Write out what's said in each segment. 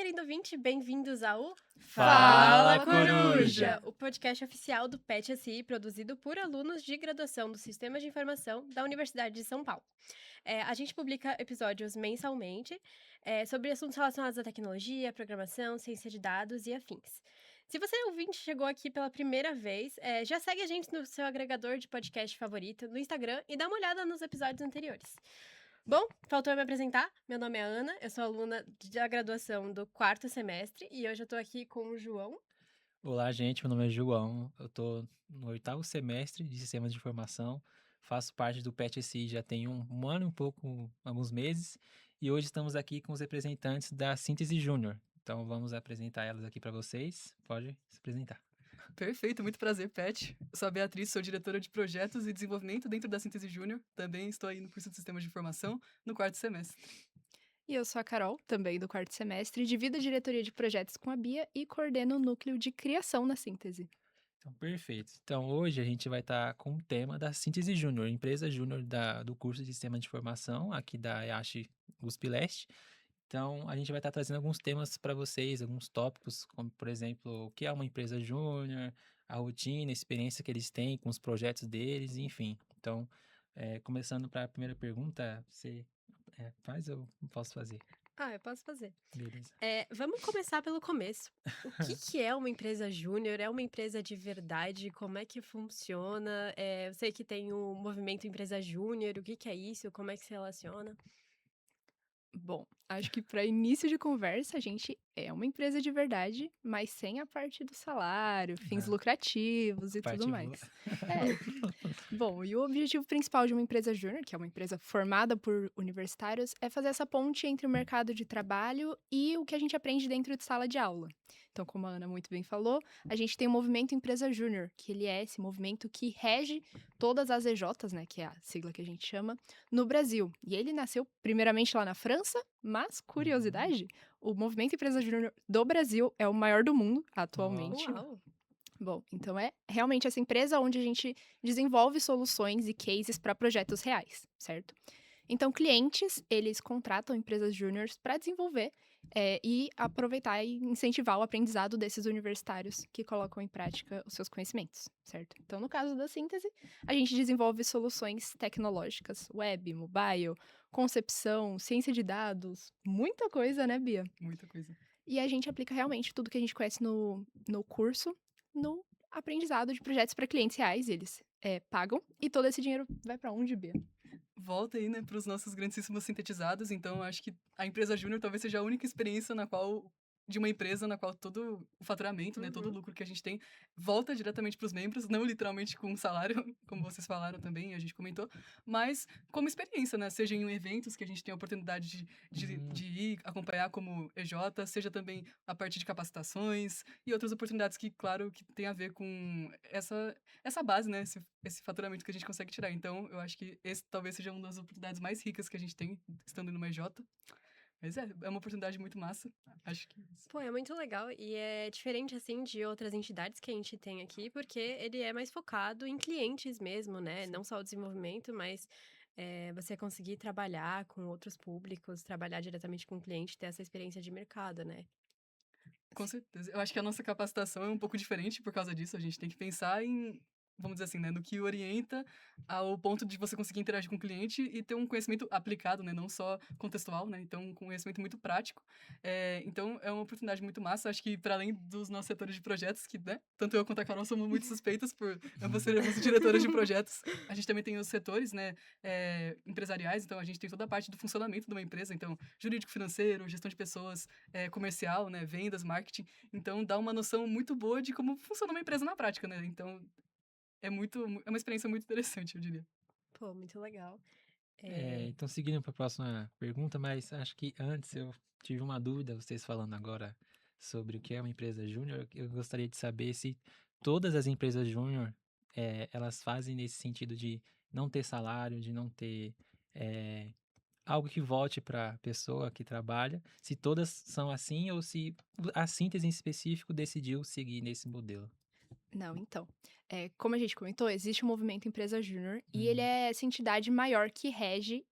querido ouvinte, bem-vindos ao Fala, Coruja! O podcast oficial do PET SI, produzido por alunos de graduação do Sistema de Informação da Universidade de São Paulo. A gente publica episódios mensalmente sobre assuntos relacionados à tecnologia, programação, ciência de dados e afins. Se você, ouvinte, chegou aqui pela primeira vez, já segue a gente no seu agregador de podcast favorito, no Instagram, e dá uma olhada nos episódios anteriores. Bom, faltou eu me apresentar. Meu nome é Ana, eu sou aluna da graduação do 4º semestre e hoje eu tô aqui com o João. Olá, gente. Meu nome é João. Eu tô no 8º semestre de Sistemas de Informação. Faço parte do PET-SI já tem um ano e um pouco, alguns meses. E hoje estamos aqui com os representantes da Síntese Júnior. Então vamos apresentar elas aqui para vocês. Pode se apresentar. Perfeito, muito prazer, Pet. Eu sou a Beatriz, sou diretora de projetos e desenvolvimento dentro da Síntese Júnior. Também estou aí no curso de Sistemas de Informação, no 4º semestre. E eu sou a Carol, também do 4º semestre, divido a diretoria de projetos com a Bia e coordeno o núcleo de criação na Síntese. Então, perfeito. Então, hoje a gente vai estar com o tema da Síntese Júnior, empresa júnior do curso de Sistema de Informação, aqui da IASH USP Leste. Então, a gente vai estar trazendo alguns temas para vocês, alguns tópicos, como, por exemplo, o que é uma empresa júnior, a rotina, a experiência que eles têm com os projetos deles, enfim. Então, começando para a primeira pergunta, você faz ou eu posso fazer? Eu posso fazer. Beleza. Vamos começar pelo começo. O que é uma empresa júnior? É uma empresa de verdade? Como é que funciona? Eu sei que tem o movimento Empresa Júnior. O que é isso? Como é que se relaciona? Bom, acho que para início de conversa, a gente é uma empresa de verdade, mas sem a parte do salário, fins lucrativos e Parte tudo boa. mais. Bom, e o objetivo principal de uma empresa júnior, que é uma empresa formada por universitários, é fazer essa ponte entre o mercado de trabalho e o que a gente aprende dentro de sala de aula. Então, como a Ana muito bem falou, a gente tem o movimento Empresa Júnior, que ele é esse movimento que rege todas as EJs, né, que é a sigla que a gente chama, no Brasil. E ele nasceu primeiramente lá na França, mas, curiosidade, o movimento Empresa Júnior do Brasil é o maior do mundo atualmente. Uau! Bom, então é realmente essa empresa onde a gente desenvolve soluções e cases para projetos reais, certo? Então, clientes, eles contratam empresas júniores para desenvolver e aproveitar e incentivar o aprendizado desses universitários que colocam em prática os seus conhecimentos, certo? Então, no caso da síntese, a gente desenvolve soluções tecnológicas, web, mobile, concepção, ciência de dados, muita coisa, né, Bia? Muita coisa. E a gente aplica realmente tudo que a gente conhece no curso, no aprendizado de projetos para clientes reais. Eles pagam e todo esse dinheiro vai para onde, Bia? Volta aí, né, para os nossos grandíssimos sintetizados. Então, acho que a empresa júnior talvez seja a única experiência de uma empresa na qual todo o faturamento, né, todo o lucro que a gente tem volta diretamente para os membros, não literalmente com um salário, como vocês falaram também, a gente comentou, mas como experiência, né, seja em eventos que a gente tem a oportunidade de ir acompanhar como EJ, seja também a partir de capacitações e outras oportunidades que, claro, que tem a ver com essa base, né, esse faturamento que a gente consegue tirar. Então, eu acho que esse talvez seja uma das oportunidades mais ricas que a gente tem estando numa EJ. Mas é uma oportunidade muito massa. Acho que isso. Pô, é muito legal e é diferente, assim, de outras entidades que a gente tem aqui, porque ele é mais focado em clientes mesmo, né? Não só o desenvolvimento, mas você conseguir trabalhar com outros públicos, trabalhar diretamente com o cliente, ter essa experiência de mercado, né? Com certeza. Eu acho que a nossa capacitação é um pouco diferente por causa disso. A gente tem que pensar em, vamos dizer assim, né, no que orienta ao ponto de você conseguir interagir com o cliente e ter um conhecimento aplicado, né, não só contextual, né, então um conhecimento muito prático. Então, é uma oportunidade muito massa. Acho que, para além dos nossos setores de projetos, que, né, tanto eu quanto a Carol somos muito suspeitas por ambas sermos diretoras de projetos, a gente também tem os setores, né, empresariais. Então, a gente tem toda a parte do funcionamento de uma empresa. Então, jurídico, financeiro, gestão de pessoas, comercial, né, vendas, marketing. Então, dá uma noção muito boa de como funciona uma empresa na prática, né? Então, é uma experiência muito interessante, eu diria. Pô, muito legal. Então, seguindo para a próxima pergunta, mas acho que antes eu tive uma dúvida, vocês falando agora sobre o que é uma empresa júnior, eu gostaria de saber se todas as empresas júnior, elas fazem nesse sentido de não ter salário, de não ter algo que volte para a pessoa que trabalha, se todas são assim ou se a síntese em específico decidiu seguir nesse modelo. Não, então. Como a gente comentou, existe o movimento Empresa Júnior e ele Uhum. é essa entidade maior que rege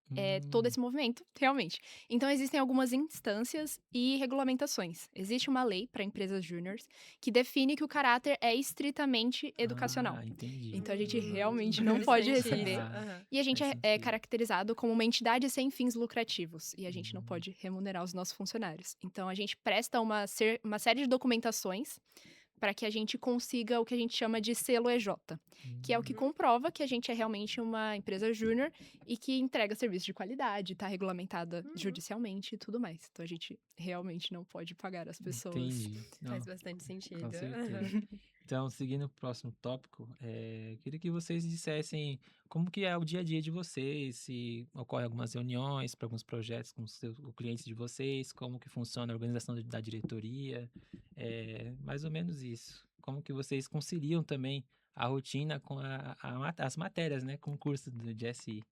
todo Hum. esse movimento, realmente. Então, existem algumas instâncias e regulamentações. Existe uma lei para empresas júniores que define que o caráter é estritamente educacional. Ah, entendi. Então, a gente realmente não pode Interessante isso. receber. Ah, Aham. E a gente faz é sentido. caracterizado como uma entidade sem fins lucrativos. E a gente não Hum. pode remunerar os nossos funcionários. Então, a gente presta uma série de documentações para que a gente consiga o que a gente chama de selo EJ, que é o que Hum. Uhum. comprova que a gente é realmente uma empresa júnior e que entrega serviço de qualidade, está regulamentada Uhum. judicialmente e tudo mais. Então a gente realmente não pode pagar as pessoas. Entendi. Faz Não, bastante sentido. com certeza. Aham. Então, seguindo o próximo tópico, queria que vocês dissessem como que é o dia a dia de vocês, se ocorrem algumas reuniões para alguns projetos com os clientes de vocês, como que funciona a organização da diretoria, mais ou menos isso. Como que vocês conciliam também a rotina com as matérias, né, com o curso de SI.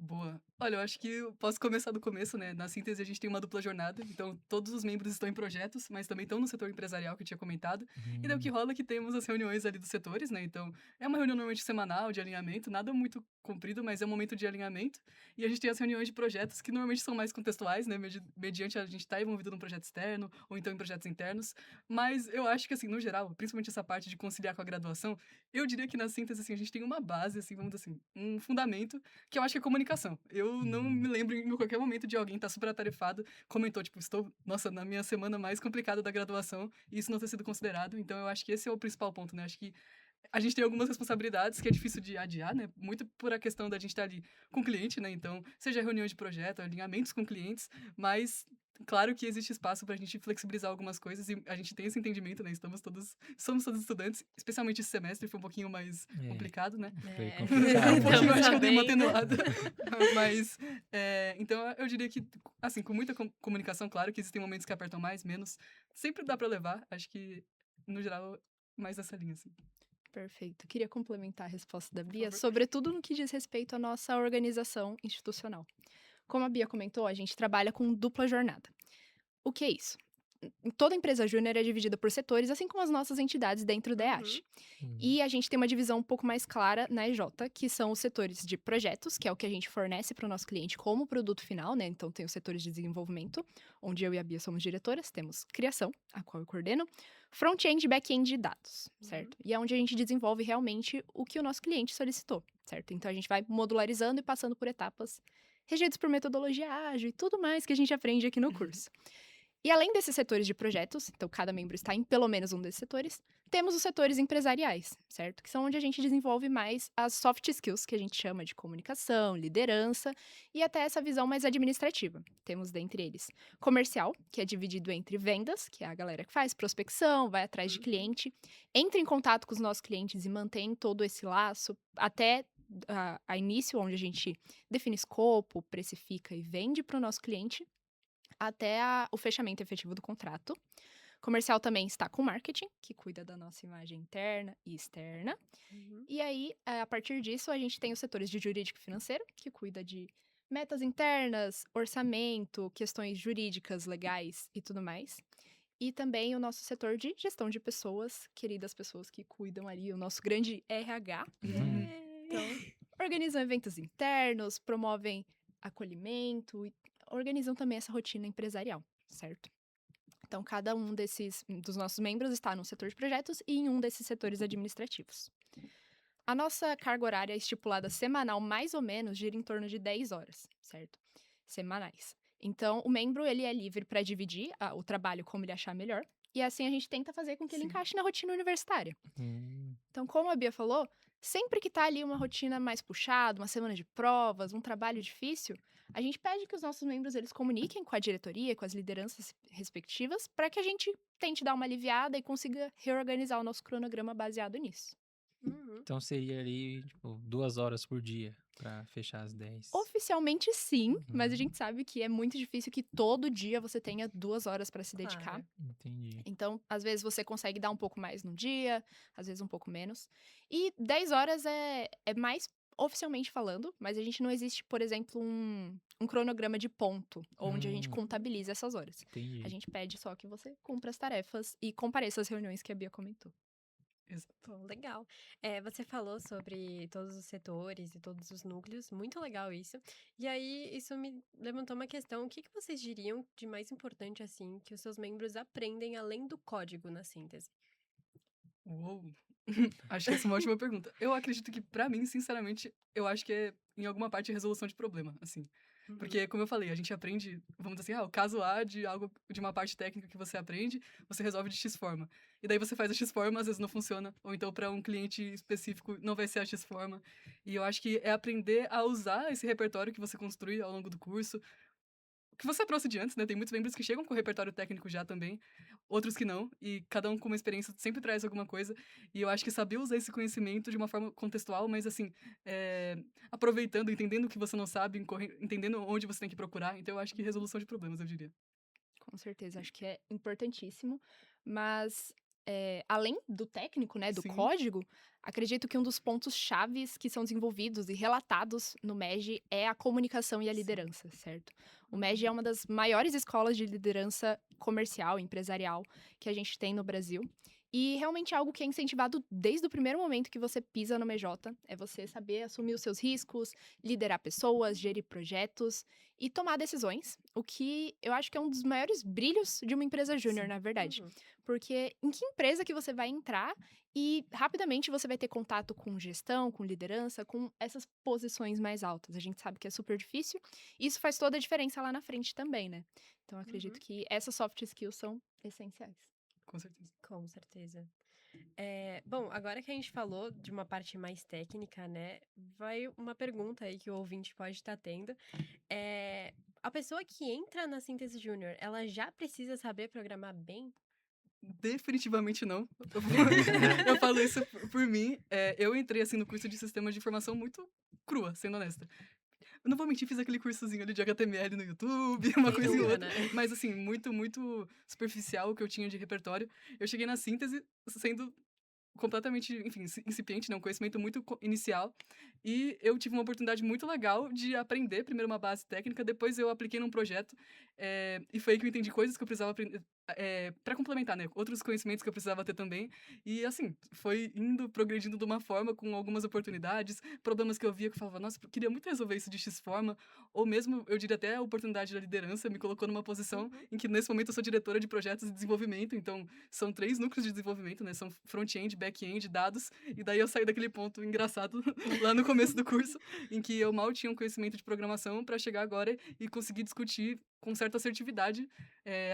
Boa. Olha, eu acho que eu posso começar do começo, né? Na síntese, a gente tem uma dupla jornada. Então, todos os membros estão em projetos, mas também estão no setor empresarial que eu tinha comentado. E daí o que Hum. rola é que temos as reuniões ali dos setores, né? Então, é uma reunião normalmente semanal de alinhamento, nada muito comprido, mas é um momento de alinhamento. E a gente tem as reuniões de projetos que normalmente são mais contextuais, né? Mediante a gente estar envolvido num projeto externo ou então em projetos internos. Mas eu acho que, assim, no geral, principalmente essa parte de conciliar com a graduação, eu diria que na síntese, assim, a gente tem uma base, assim, vamos dizer assim, um fundamento que eu acho que é comunicação. Eu não me Hum. lembro em qualquer momento de alguém estar super atarefado, comentou, tipo, estou, nossa, na minha semana mais complicada da graduação, e isso não ter sido considerado. Então, eu acho que esse é o principal ponto, né? Acho que a gente tem algumas responsabilidades que é difícil de adiar, né? Muito por a questão da gente estar ali com o cliente, né? Então, seja reuniões de projeto, alinhamentos com clientes, mas claro que existe espaço para a gente flexibilizar algumas coisas e a gente tem esse entendimento, né? Somos todos estudantes, especialmente esse semestre foi um pouquinho mais É, complicado, né? foi É. Um complicado. pouquinho, acho que eu dei uma Também. atenuada. Mas, então, eu diria que, assim, com muita comunicação, claro que existem momentos que apertam mais, menos. Sempre dá para levar. Acho que, no geral, mais nessa linha, assim. Perfeito. Queria complementar a resposta da Por Bia, favor. sobretudo no que diz respeito à nossa organização institucional. Como a Bia comentou, a gente trabalha com dupla jornada. O que é isso? Toda empresa júnior é dividida por setores, assim como as nossas entidades dentro da Uhum. EASH. Hum. E a gente tem uma divisão um pouco mais clara na EJ, que são os setores de projetos, que é o que a gente fornece para o nosso cliente como produto final, né? Então tem os setores de desenvolvimento, onde eu e a Bia somos diretoras, temos criação, a qual eu coordeno, front-end e back-end de dados, certo? E é onde a gente desenvolve realmente o que o nosso cliente solicitou, certo? Então a gente vai modularizando e passando por etapas regidas por metodologia ágil e tudo mais que a gente aprende aqui no curso. E além desses setores de projetos, então cada membro está em pelo menos um desses setores, temos os setores empresariais, certo? Que são onde a gente desenvolve mais as soft skills, que a gente chama de comunicação, liderança e até essa visão mais administrativa. Temos dentre eles comercial, que é dividido entre vendas, que é a galera que faz prospecção, vai atrás de cliente, entra em contato com os nossos clientes e mantém todo esse laço até a início, onde a gente define escopo, precifica e vende para o nosso cliente até o fechamento efetivo do contrato. Comercial também está com marketing, que cuida da nossa imagem interna e externa. Uhum. E aí, a partir disso, a gente tem os setores de jurídico e financeiro, que cuida de metas internas, orçamento, questões jurídicas, legais e tudo mais. E também o nosso setor de gestão de pessoas, queridas pessoas que cuidam ali, o nosso grande RH. Uhum. Então, organizam eventos internos, promovem acolhimento e organizam também essa rotina empresarial, certo? Então, cada um dos nossos membros está no setor de projetos e em um desses setores administrativos. A nossa carga horária estipulada semanal, mais ou menos, gira em torno de 10 horas, certo? Semanais. Então, o membro, ele é livre para dividir o trabalho como ele achar melhor. E assim a gente tenta fazer com que ele Sim. encaixe na rotina universitária. Hum. Então, como a Bia falou, sempre que tá ali uma rotina mais puxada, uma semana de provas, um trabalho difícil, a gente pede que os nossos membros eles comuniquem com a diretoria, com as lideranças respectivas, para que a gente tente dar uma aliviada e consiga reorganizar o nosso cronograma baseado nisso. Uhum. Então seria ali, tipo, 2 horas por dia para fechar as 10. Oficialmente sim, mas a Uhum. gente sabe que é muito difícil que todo dia você tenha 2 horas para se dedicar. Claro. Entendi. Então, às vezes você consegue dar um pouco mais num dia, às vezes um pouco menos. E 10 horas é mais oficialmente falando, mas a gente não existe, por exemplo, um cronograma de ponto, onde a gente Hum. contabiliza essas horas. Entendi. A gente pede só que você cumpra as tarefas e compareça às reuniões que a Bia comentou. Exato. Pô, legal. Você falou sobre todos os setores e todos os núcleos, muito legal isso. E aí, isso me levantou uma questão: o que que vocês diriam de mais importante, assim, que os seus membros aprendem além do código na síntese? Uou! Acho que essa é uma ótima pergunta. Eu acredito que, pra mim, sinceramente, eu acho que é, em alguma parte, resolução de problema, assim. Porque, como eu falei, a gente aprende, vamos dizer assim, o caso A de algo, de uma parte técnica que você aprende, você resolve de X forma. E daí você faz a X forma, às vezes não funciona. Ou então, para um cliente específico, não vai ser a X forma. E eu acho que é aprender a usar esse repertório que você construi ao longo do curso, que você trouxe de antes, né? Tem muitos membros que chegam com repertório técnico já também, outros que não, e cada um com uma experiência sempre traz alguma coisa. E eu acho que saber usar esse conhecimento de uma forma contextual, mas assim, aproveitando, entendendo o que você não sabe, entendendo onde você tem que procurar. Então eu acho que resolução de problemas, eu diria. Com certeza, acho que é importantíssimo, mas além do técnico, né, do Sim, código, acredito que um dos pontos chaves que são desenvolvidos e relatados no MEG é a comunicação e a sim. liderança, certo? O MEG é uma das maiores escolas de liderança comercial, empresarial que a gente tem no Brasil. E realmente é algo que é incentivado desde o primeiro momento que você pisa no MJ, é você saber assumir os seus riscos, liderar pessoas, gerir projetos e tomar decisões, o que eu acho que é um dos maiores brilhos de uma empresa júnior, Sim. na verdade. Uhum. Porque em que empresa que você vai entrar e rapidamente você vai ter contato com gestão, com liderança, com essas posições mais altas? A gente sabe que é super difícil, e isso faz toda a diferença lá na frente também, né? Então eu acredito Uhum. que essas soft skills são essenciais. Com certeza. Com certeza. Bom, agora que a gente falou de uma parte mais técnica, né, vai uma pergunta aí que o ouvinte pode estar tendo. A pessoa que entra na Síntese Júnior, ela já precisa saber programar bem? Definitivamente não. Eu falo isso por mim. Eu entrei assim no curso de sistemas de informação muito crua, sendo honesta. Eu não vou mentir, fiz aquele cursozinho ali de HTML no YouTube, uma Quem coisa e nunca, outra, né? mas assim, muito, muito superficial o que eu tinha de repertório. Eu cheguei na síntese sendo completamente, enfim, incipiente, né, um conhecimento muito inicial, e eu tive uma oportunidade muito legal de aprender primeiro uma base técnica, depois eu apliquei num projeto, e foi aí que eu entendi coisas que eu precisava aprender, para complementar, né, outros conhecimentos que eu precisava ter também, e assim, foi indo, progredindo de uma forma, com algumas oportunidades, problemas que eu via que eu falava, nossa, eu queria muito resolver isso de X forma, ou mesmo, eu diria até a oportunidade da liderança me colocou numa posição Uhum. em que nesse momento eu sou diretora de projetos de desenvolvimento, então são 3 núcleos de desenvolvimento, né? São front-end, back-end, dados. E daí eu saí daquele ponto engraçado lá no começo do curso, em que eu mal tinha um conhecimento de programação para chegar agora e conseguir discutir com certa assertividade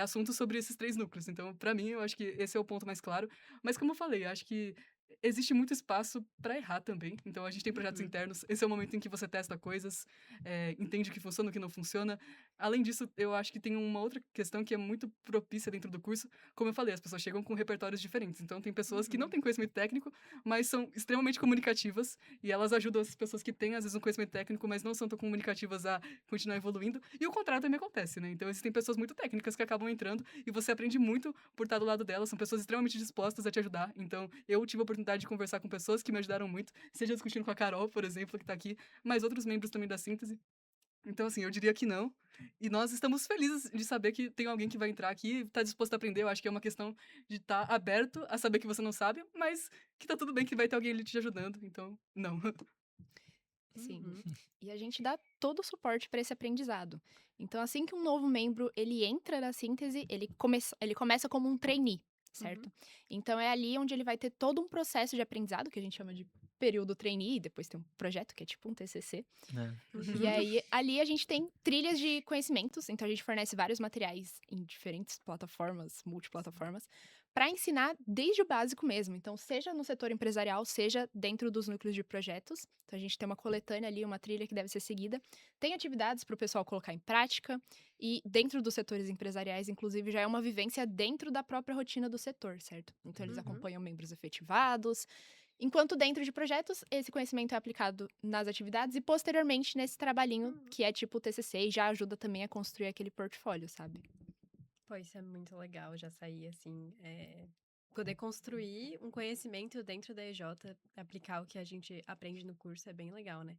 assuntos sobre esses 3 núcleos. Então, para mim, eu acho que esse é o ponto mais claro. Mas como eu falei, eu acho que existe muito espaço para errar também. Então, a gente tem projetos Uhum. internos. Esse é o momento em que você testa coisas, entende o que funciona, o que não funciona. Além disso, eu acho que tem uma outra questão que é muito propícia dentro do curso. Como eu falei, as pessoas chegam com repertórios diferentes. Então, tem pessoas que não Uhum. têm conhecimento técnico, mas são extremamente comunicativas. E elas ajudam as pessoas que têm, às vezes, um conhecimento técnico, mas não são tão comunicativas a continuar evoluindo. E o contrário também acontece, né? Então, existem pessoas muito técnicas que acabam entrando e você aprende muito por estar do lado delas. São pessoas extremamente dispostas a te ajudar. Então, eu tive a oportunidade de conversar com pessoas que me ajudaram muito, seja discutindo com a Carol, por exemplo, que está aqui, mas outros membros também da síntese. Então, assim, eu diria que não. E nós estamos felizes de saber que tem alguém que vai entrar aqui e está disposto a aprender. Eu acho que é uma questão de estar aberto a saber que você não sabe, mas que tá tudo bem, que vai ter alguém ali te ajudando. Então, não. Sim. Uhum. E a gente dá todo o suporte para esse aprendizado. Então, assim que um novo membro ele entra na síntese, ele começa como um trainee, Uhum. certo? Então, é ali onde ele vai ter todo um processo de aprendizado, que a gente chama de período trainee, e depois tem um projeto que é tipo um TCC. né? E Uhum. aí, ali a gente tem trilhas de conhecimentos, então a gente fornece vários materiais em diferentes plataformas, multiplataformas, para ensinar desde o básico mesmo. Então, seja no setor empresarial, seja dentro dos núcleos de projetos. Então, a gente tem uma coletânea ali, uma trilha que deve ser seguida. Tem atividades para o pessoal colocar em prática. E dentro dos setores empresariais, inclusive, já é uma vivência dentro da própria rotina do setor, certo? Então, eles Uhum. acompanham membros efetivados. Enquanto dentro de projetos, esse conhecimento é aplicado nas atividades e posteriormente nesse trabalhinho Uhum. que é tipo o TCC e já ajuda também a construir aquele portfólio, sabe? Pô, isso é muito legal, já sair assim, poder construir um conhecimento dentro da EJ, aplicar o que a gente aprende no curso é bem legal, né?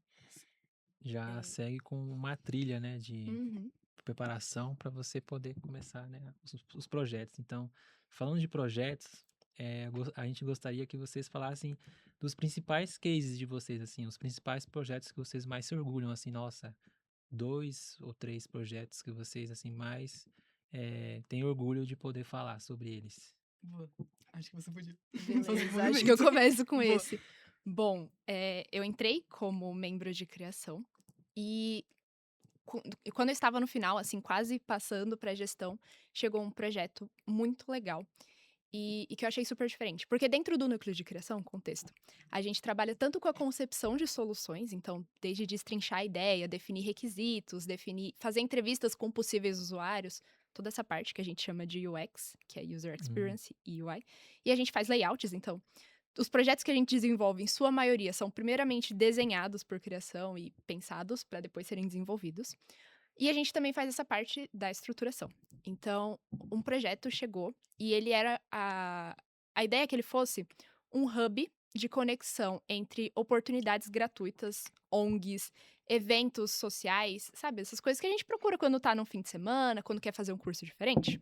Já É. segue com uma trilha, né, de Uhum. preparação para você poder começar, né, os projetos. Então, falando de projetos, a gente gostaria que vocês falassem dos principais cases de vocês, assim, os principais projetos que vocês mais se orgulham, assim, nossa, 2 ou 3 projetos que vocês, assim, mais têm orgulho de poder falar sobre eles. Boa. Acho que você podia fazer o Beleza, acho que eu desenvolvimento. começo com Boa. esse. Bom, eu entrei como membro de criação e quando eu estava no final, assim, quase passando para gestão, chegou um projeto muito legal e que eu achei super diferente. Porque dentro do núcleo de criação, contexto, a gente trabalha tanto com a concepção de soluções, então, desde destrinchar a ideia, definir requisitos, fazer entrevistas com possíveis usuários, toda essa parte que a gente chama de UX, que é User Experience, e UI. E a gente faz layouts, então. Os projetos que a gente desenvolve, em sua maioria, são primeiramente desenhados por criação e pensados para depois serem desenvolvidos. E a gente também faz essa parte da estruturação. Então, um projeto chegou e ele era a ideia é que ele fosse um hub de conexão entre oportunidades gratuitas, ONGs, eventos sociais, sabe? Essas coisas que a gente procura quando tá num fim de semana, quando quer fazer um curso diferente.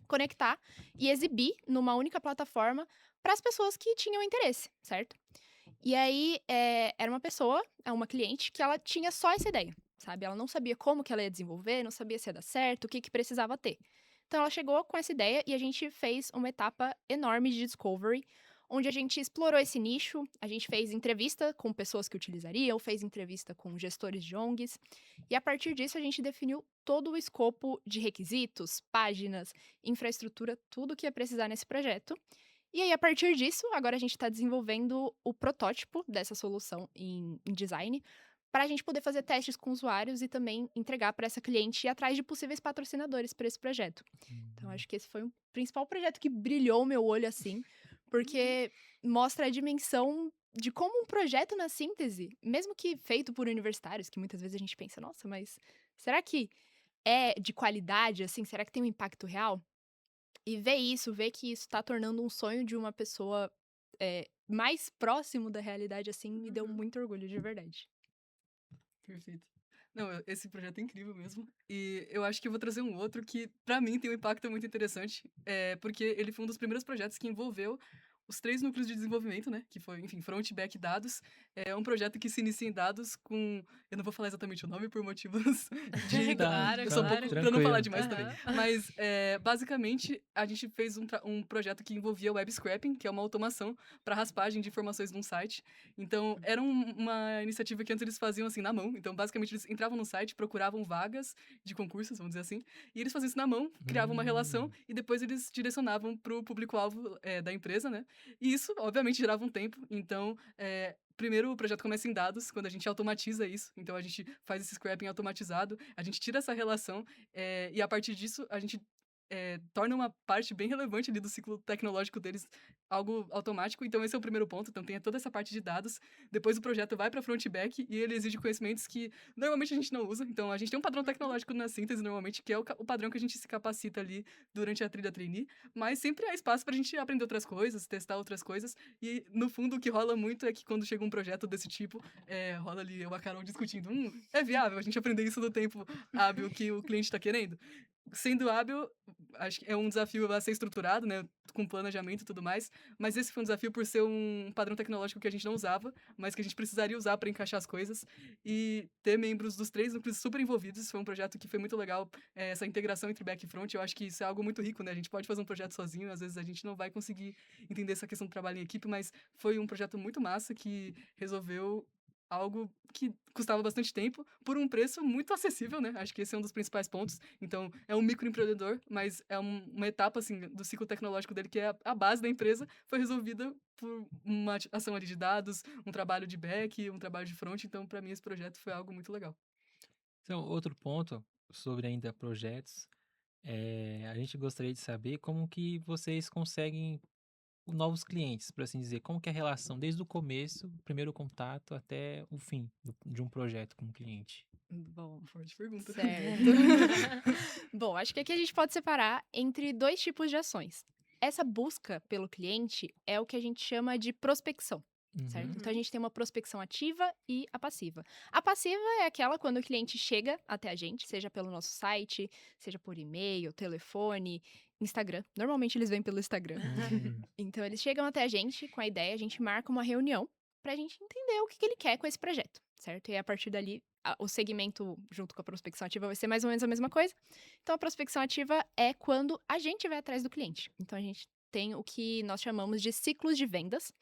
Conectar e exibir numa única plataforma para as pessoas que tinham interesse, certo? E aí, era uma cliente, que ela tinha só essa ideia, sabe? Ela não sabia como que ela ia desenvolver, não sabia se ia dar certo, o que que precisava ter. Então, ela chegou com essa ideia e a gente fez uma etapa enorme de discovery, onde a gente explorou esse nicho, a gente fez entrevista com pessoas que utilizariam, fez entrevista com gestores de ONGs, e a partir disso a gente definiu todo o escopo de requisitos, páginas, infraestrutura, tudo que ia precisar nesse projeto. E aí, a partir disso, agora a gente está desenvolvendo o protótipo dessa solução em design, para a gente poder fazer testes com usuários e também entregar para essa cliente e ir atrás de possíveis patrocinadores para esse projeto. Então, acho que esse foi o principal projeto que brilhou o meu olho assim, porque mostra a dimensão de como um projeto na síntese, mesmo que feito por universitários, que muitas vezes a gente pensa, nossa, mas será que é de qualidade, assim? Será que tem um impacto real? E ver que isso tá tornando um sonho de uma pessoa, mais próximo da realidade, assim, me deu muito orgulho, de verdade. Perfeito. Não, esse projeto é incrível mesmo. E eu acho que eu vou trazer um outro que, pra mim, tem um impacto muito interessante. Porque ele foi um dos primeiros projetos que envolveu os 3 núcleos de desenvolvimento, né? Que foi, enfim, front, back e dados. É um projeto que se inicia em dados com... Eu não vou falar exatamente o nome por motivos de... Claro, Eu sou um claro. pouco... Pra não falar Tranquilo. demais também. Aham. Mas, basicamente, a gente fez um projeto que envolvia web scraping, que é uma automação para raspagem de informações num site. Então, era uma iniciativa que antes eles faziam assim na mão. Então, basicamente, eles entravam no site, procuravam vagas de concursos, vamos dizer assim, e eles faziam isso na mão, criavam uma relação e depois eles direcionavam para o público-alvo da empresa, né? E isso, obviamente, gerava um tempo. Então, primeiro o projeto começa em dados, quando a gente automatiza isso. Então, a gente faz esse scrapping automatizado, a gente tira essa relação e a partir disso a gente torna uma parte bem relevante ali do ciclo tecnológico deles algo automático. Então, esse é o primeiro ponto. Então, tem toda essa parte de dados. Depois, o projeto vai para front e back e ele exige conhecimentos que normalmente a gente não usa. Então, a gente tem um padrão tecnológico na síntese, normalmente, que é o padrão que a gente se capacita ali durante a trilha trainee. Mas sempre há espaço para a gente aprender outras coisas, testar outras coisas. E, no fundo, o que rola muito é que quando chega um projeto desse tipo, rola ali eu e a Carol discutindo. É viável a gente aprender isso no tempo hábil que o cliente está querendo? Sendo hábil, acho que é um desafio a ser estruturado, né? Com planejamento e tudo mais. Mas esse foi um desafio por ser um padrão tecnológico que a gente não usava, mas que a gente precisaria usar para encaixar as coisas. E ter membros dos 3 núcleos super envolvidos foi um projeto que foi muito legal. Essa integração entre back e front, eu acho que isso é algo muito rico, né? A gente pode fazer um projeto sozinho, às vezes a gente não vai conseguir entender essa questão do trabalho em equipe, mas foi um projeto muito massa que resolveu algo que custava bastante tempo por um preço muito acessível, né? Acho que esse é um dos principais pontos. Então, é um microempreendedor, mas é uma etapa, assim, do ciclo tecnológico dele, que é a base da empresa, foi resolvida por uma ação ali de dados, um trabalho de back, um trabalho de front. Então, para mim, esse projeto foi algo muito legal. Então, outro ponto sobre ainda projetos, a gente gostaria de saber como que vocês conseguem novos clientes, por assim dizer, como que é a relação desde o começo, o primeiro contato, até o fim de um projeto com o cliente? Bom, Forte pergunta. certo. Bom, acho que aqui a gente pode separar entre 2 tipos de ações. Essa busca pelo cliente é o que a gente chama de prospecção. certo? Uhum. Então, a gente tem uma prospecção ativa e a passiva. A passiva é aquela quando o cliente chega até a gente, seja pelo nosso site, seja por e-mail, telefone, Instagram. Normalmente, eles vêm pelo Instagram. Então, eles chegam até a gente com a ideia, a gente marca uma reunião pra gente entender o que ele quer com esse projeto, certo? E a partir dali, o segmento junto com a prospecção ativa vai ser mais ou menos a mesma coisa. Então, a prospecção ativa é quando a gente vai atrás do cliente. Então, a gente tem o que nós chamamos de ciclos de vendas,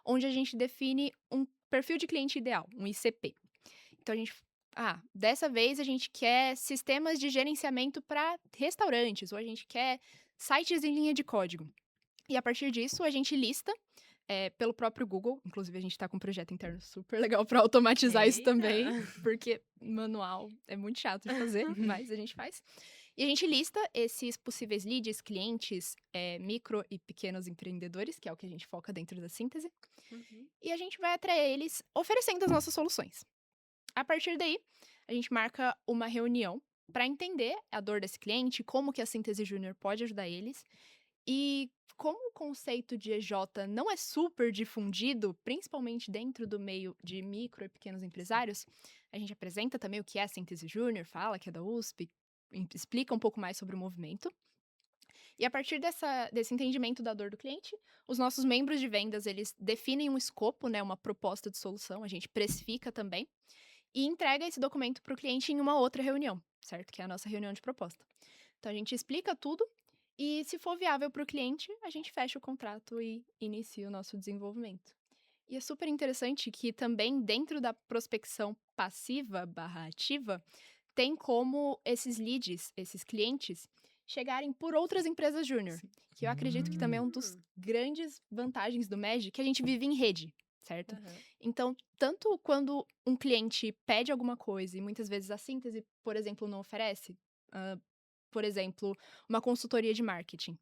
onde a gente define um perfil de cliente ideal, um ICP. Então, a gente. Dessa vez a gente quer sistemas de gerenciamento para restaurantes, ou a gente quer sites em linha de código. E a partir disso, a gente lista pelo próprio Google. Inclusive, a gente está com um projeto interno super legal para automatizar isso Eita! também, porque manual é muito chato de fazer, mas a gente faz. E a gente lista esses possíveis leads, clientes, micro e pequenos empreendedores, que é o que a gente foca dentro da síntese. Uhum. E a gente vai atrair eles oferecendo as nossas soluções. A partir daí, a gente marca uma reunião para entender a dor desse cliente, como que a Síntese Júnior pode ajudar eles. E como o conceito de EJ não é super difundido, principalmente dentro do meio de micro e pequenos empresários, a gente apresenta também o que é a Síntese Júnior, fala que é da USP, explica um pouco mais sobre o movimento. E a partir desse entendimento da dor do cliente, os nossos membros de vendas, eles definem um escopo, né, uma proposta de solução, a gente precifica também, e entrega esse documento para o cliente em uma outra reunião, certo? Que é a nossa reunião de proposta. Então, a gente explica tudo e, se for viável para o cliente, a gente fecha o contrato e inicia o nosso desenvolvimento. E é super interessante que também dentro da prospecção passiva/ativa, tem como esses leads, esses clientes, chegarem por outras empresas júnior. Que eu acredito que também é um dos grandes vantagens do MEG, que a gente vive em rede, certo? Aham. Então, tanto quando um cliente pede alguma coisa, e muitas vezes a síntese, por exemplo, não oferece, por exemplo, uma consultoria de marketing.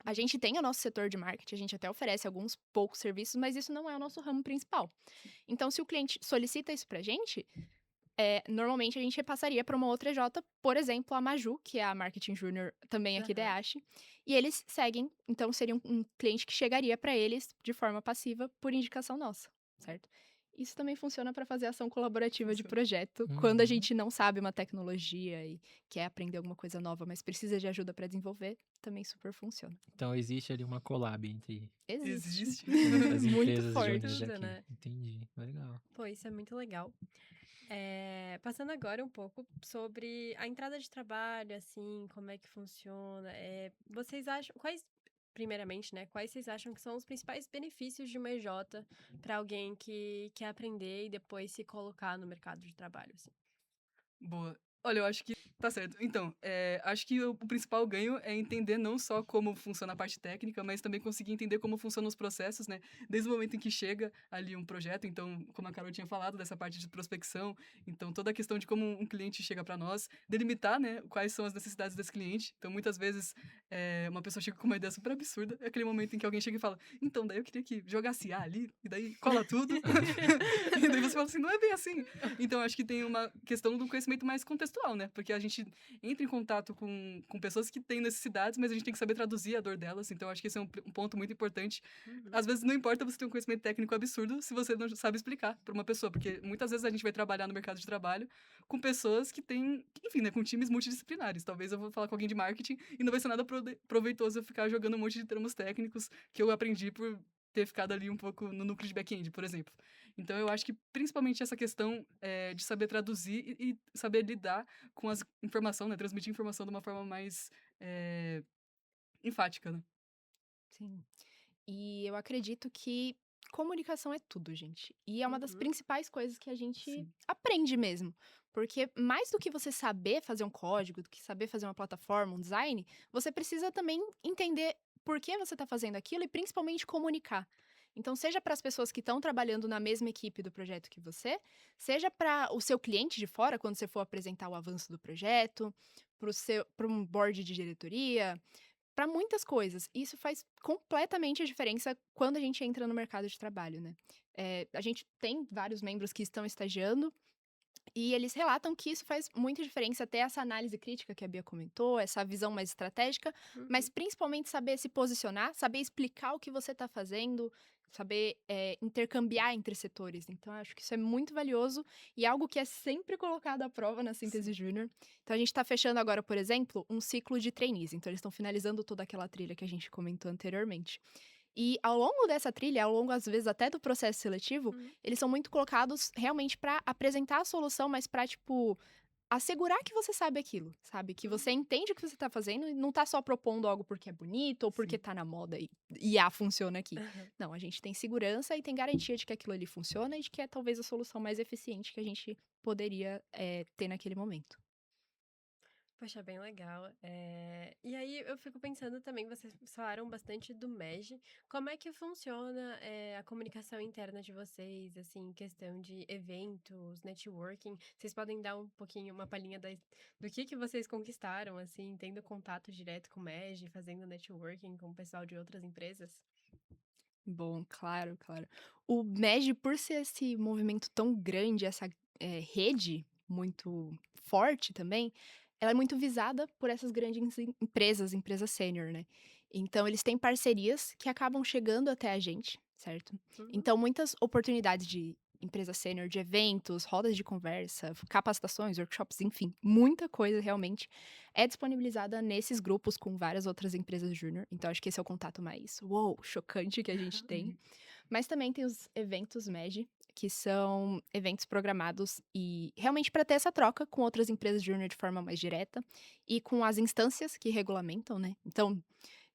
A gente tem o nosso setor de marketing, a gente até oferece alguns poucos serviços, mas isso não é o nosso ramo principal. Então, se o cliente solicita isso pra gente, normalmente a gente repassaria para uma outra EJ, por exemplo, a Maju, que é a Marketing Júnior também aqui da Aham. EASH, e eles seguem, então seria um cliente que chegaria para eles de forma passiva por indicação nossa, certo? Isso também funciona para fazer ação colaborativa de Funciona. projeto, quando a gente não sabe uma tecnologia e quer aprender alguma coisa nova, mas precisa de ajuda para desenvolver, também super funciona. Então existe ali uma collab entre Existe. as Muito empresas forte. júniores Tudo, aqui. né? Entendi. Legal. Pô, isso é muito legal. Passando agora um pouco sobre a entrada de trabalho, assim, como é que funciona. Vocês acham, primeiramente, né, quais vocês acham que são os principais benefícios de uma EJ para alguém que quer aprender e depois se colocar no mercado de trabalho, assim? Boa. Olha, eu acho que tá certo. Então, acho que o principal ganho é entender não só como funciona a parte técnica, mas também conseguir entender como funcionam os processos, né? Desde o momento em que chega ali um projeto, então, como a Carol tinha falado, dessa parte de prospecção, então toda a questão de como um cliente chega para nós, delimitar, né, quais são as necessidades desse cliente. Então, muitas vezes, uma pessoa chega com uma ideia super absurda, é aquele momento em que alguém chega e fala, então, daí eu queria que jogasse A ali, e daí cola tudo. E daí você fala assim, não é bem assim. Então, acho que tem uma questão do conhecimento mais contextual, né? Porque a gente entra em contato com pessoas que têm necessidades, mas a gente tem que saber traduzir a dor delas. Então, acho que esse é um ponto muito importante. Às vezes, não importa você ter um conhecimento técnico absurdo se você não sabe explicar para uma pessoa. Porque muitas vezes a gente vai trabalhar no mercado de trabalho com pessoas que têm, enfim, né? Com times multidisciplinares. Talvez eu vou falar com alguém de marketing e não vai ser nada proveitoso eu ficar jogando um monte de termos técnicos que eu aprendi por ter ficado ali um pouco no núcleo de back-end, por exemplo. Então, eu acho que principalmente essa questão de saber traduzir e saber lidar com as informação, né? Transmitir informação de uma forma mais enfática, né? Sim. E eu acredito que comunicação é tudo, gente. E é uma das Uhum. principais coisas que a gente Sim. aprende mesmo. Porque mais do que você saber fazer um código, do que saber fazer uma plataforma, um design, você precisa também entender por que você está fazendo aquilo e principalmente comunicar. Então, seja para as pessoas que estão trabalhando na mesma equipe do projeto que você, seja para o seu cliente de fora, quando você for apresentar o avanço do projeto, para um board de diretoria, para muitas coisas. Isso faz completamente a diferença quando a gente entra no mercado de trabalho, né? A gente tem vários membros que estão estagiando e eles relatam que isso faz muita diferença, até essa análise crítica que a Bia comentou, essa visão mais estratégica, mas principalmente saber se posicionar, saber explicar o que você está fazendo, saber intercambiar entre setores. Então, eu acho que isso é muito valioso e é algo que é sempre colocado à prova na síntese júnior. Então, a gente está fechando agora, por exemplo, um ciclo de trainees. Então, eles estão finalizando toda aquela trilha que a gente comentou anteriormente. E ao longo dessa trilha, ao longo, às vezes, até do processo seletivo, Uhum. eles são muito colocados realmente para apresentar a solução, mas para, tipo, assegurar que você sabe aquilo, sabe? Que você entende o que você tá fazendo e não tá só propondo algo porque é bonito ou porque Sim. tá na moda e IA funciona aqui. Aham. Não, a gente tem segurança e tem garantia de que aquilo ali funciona e de que é talvez a solução mais eficiente que a gente poderia ter naquele momento. Poxa, bem legal. E aí eu fico pensando também, vocês falaram bastante do MEG. Como é que funciona, a comunicação interna de vocês, assim, em questão de eventos, networking? Vocês podem dar um pouquinho, uma palhinha do que vocês conquistaram, assim, tendo contato direto com o MEG, fazendo networking com o pessoal de outras empresas? Bom, claro, claro. O MEG, por ser esse movimento tão grande, essa rede muito forte também, ela é muito visada por essas grandes empresas sênior, né? Então, eles têm parcerias que acabam chegando até a gente, certo? Uhum. Então, muitas oportunidades de empresa sênior, de eventos, rodas de conversa, capacitações, workshops, enfim, muita coisa realmente é disponibilizada nesses grupos com várias outras empresas júnior. Então, acho que esse é o contato mais, uou, chocante que a gente tem. Mas também tem os eventos MEG, que são eventos programados e realmente para ter essa troca com outras empresas júnior de forma mais direta e com as instâncias que regulamentam, né? Então,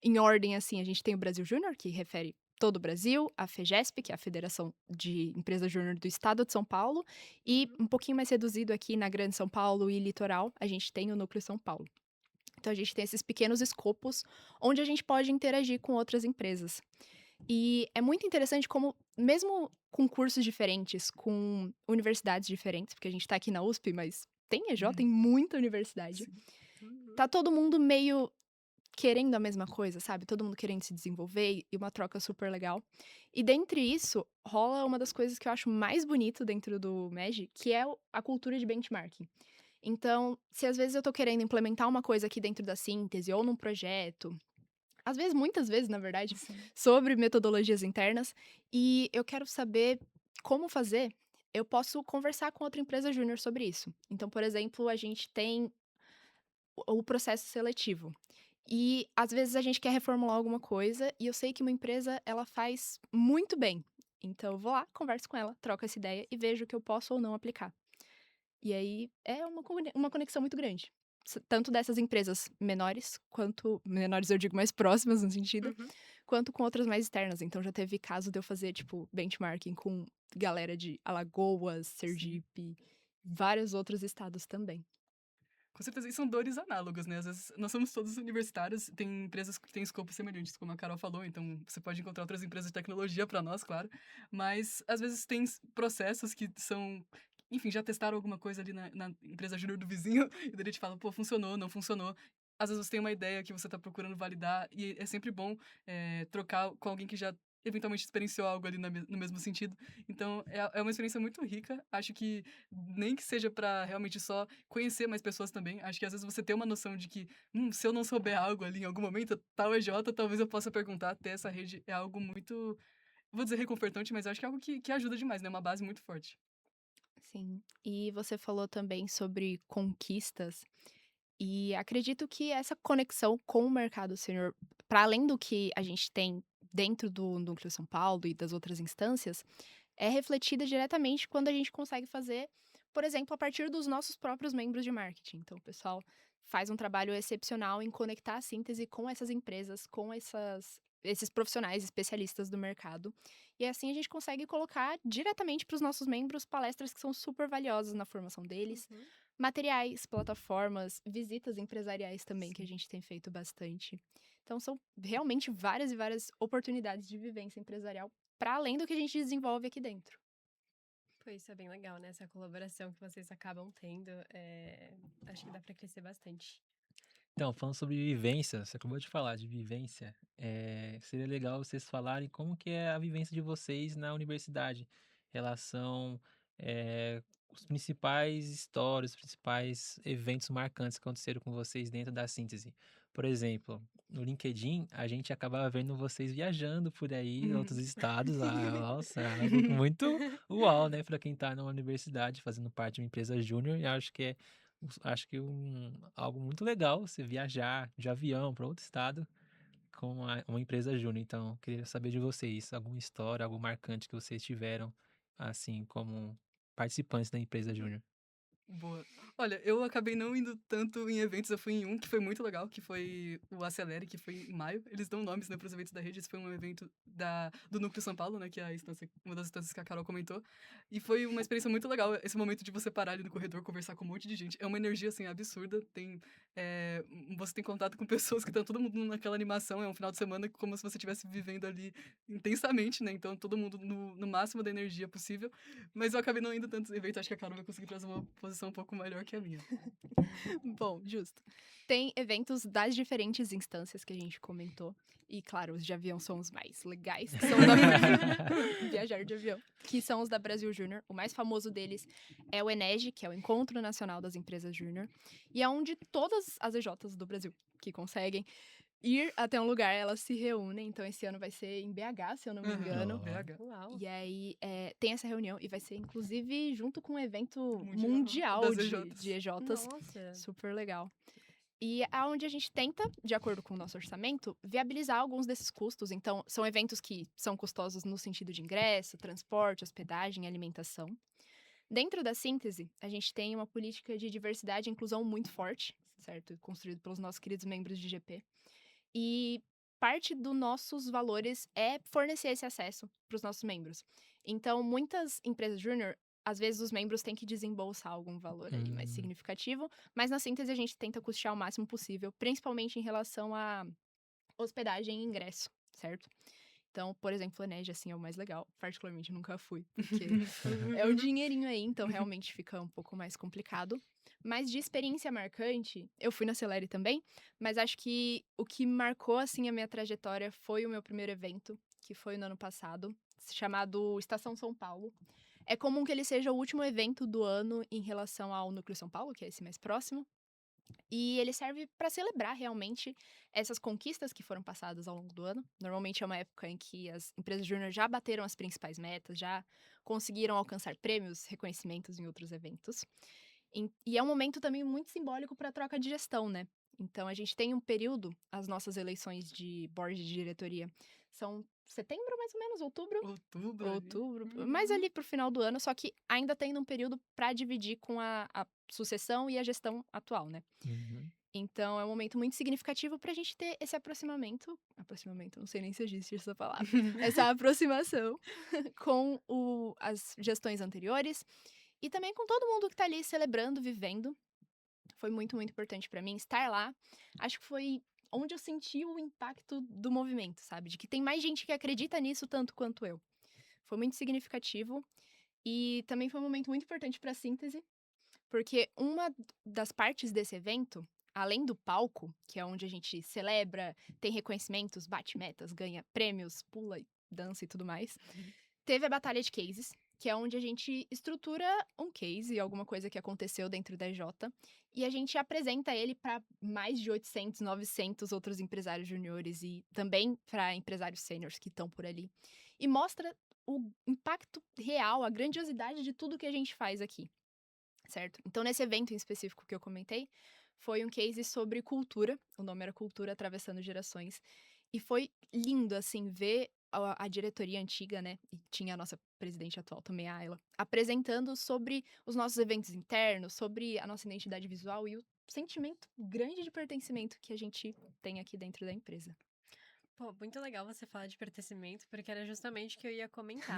em ordem, assim, a gente tem o Brasil Júnior, que refere todo o Brasil, a FEGESP, que é a Federação de Empresas Júnior do Estado de São Paulo, e Uhum. um pouquinho mais reduzido aqui na Grande São Paulo e Litoral, a gente tem o Núcleo São Paulo. Então, a gente tem esses pequenos escopos onde a gente pode interagir com outras empresas. E é muito interessante como, mesmo com cursos diferentes, com universidades diferentes, porque a gente tá aqui na USP, mas tem EJ, tem muita universidade. Sim. Uhum. Tá todo mundo meio querendo a mesma coisa, sabe? Todo mundo querendo se desenvolver e uma troca super legal. E dentre isso, rola uma das coisas que eu acho mais bonito dentro do MEG, que é a cultura de benchmarking. Então, se às vezes eu tô querendo implementar uma coisa aqui dentro da síntese ou num projeto, às vezes, muitas vezes, na verdade, Sim. sobre metodologias internas, e eu quero saber como fazer, eu posso conversar com outra empresa júnior sobre isso. Então, por exemplo, a gente tem o processo seletivo. E às vezes a gente quer reformular alguma coisa e eu sei que uma empresa ela faz muito bem. Então eu vou lá, converso com ela, troco essa ideia e vejo o que eu posso ou não aplicar. E aí é uma conexão muito grande. Tanto dessas empresas menores, quanto. Menores eu digo mais próximas no sentido, Uhum. quanto com outras mais externas. Então já teve caso de eu fazer, tipo, benchmarking com galera de Alagoas, Sim. Sergipe, vários outros estados também. Com certeza, e são dores análogas, né? Às vezes nós somos todos universitários, tem empresas que têm escopos semelhantes, como a Carol falou, então você pode encontrar outras empresas de tecnologia para nós, claro, mas às vezes tem processos que são. Enfim, já testaram alguma coisa ali na empresa júnior do vizinho, e daí ele te fala, pô, funcionou, não funcionou. Às vezes você tem uma ideia que você está procurando validar, e é sempre bom trocar com alguém que já eventualmente experienciou algo ali no mesmo sentido. Então, é uma experiência muito rica. Acho que nem que seja para realmente só conhecer mais pessoas também. Acho que às vezes você tem uma noção de que, se eu não souber algo ali em algum momento, tal EJ, talvez eu possa perguntar. Ter essa rede é algo muito, vou dizer reconfortante, mas acho que é algo que ajuda demais, né? Uma base muito forte. Sim. E você falou também sobre conquistas. E acredito que essa conexão com o mercado sênior, para além do que a gente tem dentro do Núcleo São Paulo e das outras instâncias, é refletida diretamente quando a gente consegue fazer, por exemplo, a partir dos nossos próprios membros de marketing. Então, o pessoal faz um trabalho excepcional em conectar a síntese com essas empresas, com esses profissionais especialistas do mercado. E assim a gente consegue colocar diretamente para os nossos membros palestras que são super valiosas na formação deles, Uhum. materiais, plataformas, visitas empresariais também, que a Sim. gente tem feito bastante. Então, são realmente várias e várias oportunidades de vivência empresarial para além do que a gente desenvolve aqui dentro. Pô, isso é bem legal, né? Essa colaboração que vocês acabam tendo, acho que dá pra crescer bastante. Então, falando sobre vivência, você acabou de falar de vivência, seria legal vocês falarem como que é a vivência de vocês na universidade, relação, os principais histórias, os principais eventos marcantes que aconteceram com vocês dentro da síntese. Por exemplo, no LinkedIn, a gente acaba vendo vocês viajando por aí em outros estados. Nossa, é algo muito uau, né, para quem tá numa universidade fazendo parte de uma empresa júnior. E algo muito legal você viajar de avião para outro estado com uma empresa júnior. Então, queria saber de vocês, alguma história, algo marcante que vocês tiveram, assim, como participantes da empresa júnior. Boa. Olha, eu acabei não indo tanto em eventos, eu fui em um que foi muito legal, que foi o Acelere, que foi em maio. Eles dão nomes, né, pros eventos da rede. Esse foi um evento do Núcleo São Paulo, né, que é uma das instâncias que a Carol comentou. E foi uma experiência muito legal, esse momento de você parar ali no corredor, conversar com um monte de gente. É uma energia, assim, absurda. Você tem contato com pessoas que estão todo mundo naquela animação. É um final de semana como se você estivesse vivendo ali intensamente, né? Então, todo mundo no máximo da energia possível. Mas eu acabei não indo tantos eventos, acho que a Carol vai conseguir trazer uma posição um pouco melhor que a minha. Bom, justo. Tem eventos das diferentes instâncias que a gente comentou. E, claro, os de avião são os mais legais, que são da viajar de avião, que são os da Brasil Júnior. O mais famoso deles é o ENEG, que é o Encontro Nacional das Empresas Júnior. E é onde todas as EJs do Brasil que conseguem ir até um lugar, elas se reúnem. Então, esse ano vai ser em BH, se eu não me engano. BH. Uau. E aí, tem essa reunião e vai ser, inclusive, junto com um evento Mundial mundial das de EJs. EJs. Nossa. Super legal. E é onde a gente tenta, de acordo com o nosso orçamento, viabilizar alguns desses custos. Então, são eventos que são custosos no sentido de ingresso, transporte, hospedagem, alimentação. Dentro da síntese, a gente tem uma política de diversidade e inclusão muito forte, certo? Construído pelos nossos queridos membros de GP. E parte dos nossos valores é fornecer esse acesso para os nossos membros. Então, muitas empresas júnior, às vezes os membros têm que desembolsar algum valor ali mais significativo, mas na síntese a gente tenta custear o máximo possível, principalmente em relação a hospedagem e ingresso, certo? Então, por exemplo, o Enege, assim, é o mais legal. Particularmente, nunca fui, porque é um dinheirinho aí, então realmente fica um pouco mais complicado. Mas de experiência marcante, eu fui na Celere também, mas acho que o que marcou, assim, a minha trajetória foi o meu primeiro evento, que foi no ano passado, chamado Estação São Paulo. É comum que ele seja o último evento do ano em relação ao Núcleo São Paulo, que é esse mais próximo. E ele serve para celebrar realmente essas conquistas que foram passadas ao longo do ano. Normalmente é uma época em que as empresas júnior já bateram as principais metas, já conseguiram alcançar prêmios, reconhecimentos em outros eventos. E é um momento também muito simbólico para a troca de gestão, né? Então a gente tem um período, as nossas eleições de board de diretoria são setembro, mais ou menos, outubro, mais ali pro final do ano, só que ainda tem um período para dividir com a sucessão e a gestão atual, né? Uhum. Então é um momento muito significativo para a gente ter esse aproximamento, não sei nem se existe essa palavra, essa aproximação com as gestões anteriores e também com todo mundo que tá ali celebrando, vivendo. Foi muito, muito importante para mim estar lá. Acho que foi onde eu senti o impacto do movimento, sabe? De que tem mais gente que acredita nisso tanto quanto eu. Foi muito significativo e também foi um momento muito importante para a síntese, porque uma das partes desse evento, além do palco, que é onde a gente celebra, tem reconhecimentos, bate metas, ganha prêmios, pula, dança e tudo mais, teve a batalha de cases, que é onde a gente estrutura um case, alguma coisa que aconteceu dentro da EJ, e a gente apresenta ele para mais de 800, 900 outros empresários juniores e também para empresários sêniores que estão por ali. E mostra o impacto real, a grandiosidade de tudo que a gente faz aqui, certo? Então, nesse evento em específico que eu comentei, foi um case sobre cultura, o nome era Cultura Atravessando Gerações, e foi lindo, assim, ver a diretoria antiga, né, e tinha a nossa presidente atual também, a Ayla, apresentando sobre os nossos eventos internos, sobre a nossa identidade visual e o sentimento grande de pertencimento que a gente tem aqui dentro da empresa. Pô, muito legal você falar de pertencimento, porque era justamente o que eu ia comentar.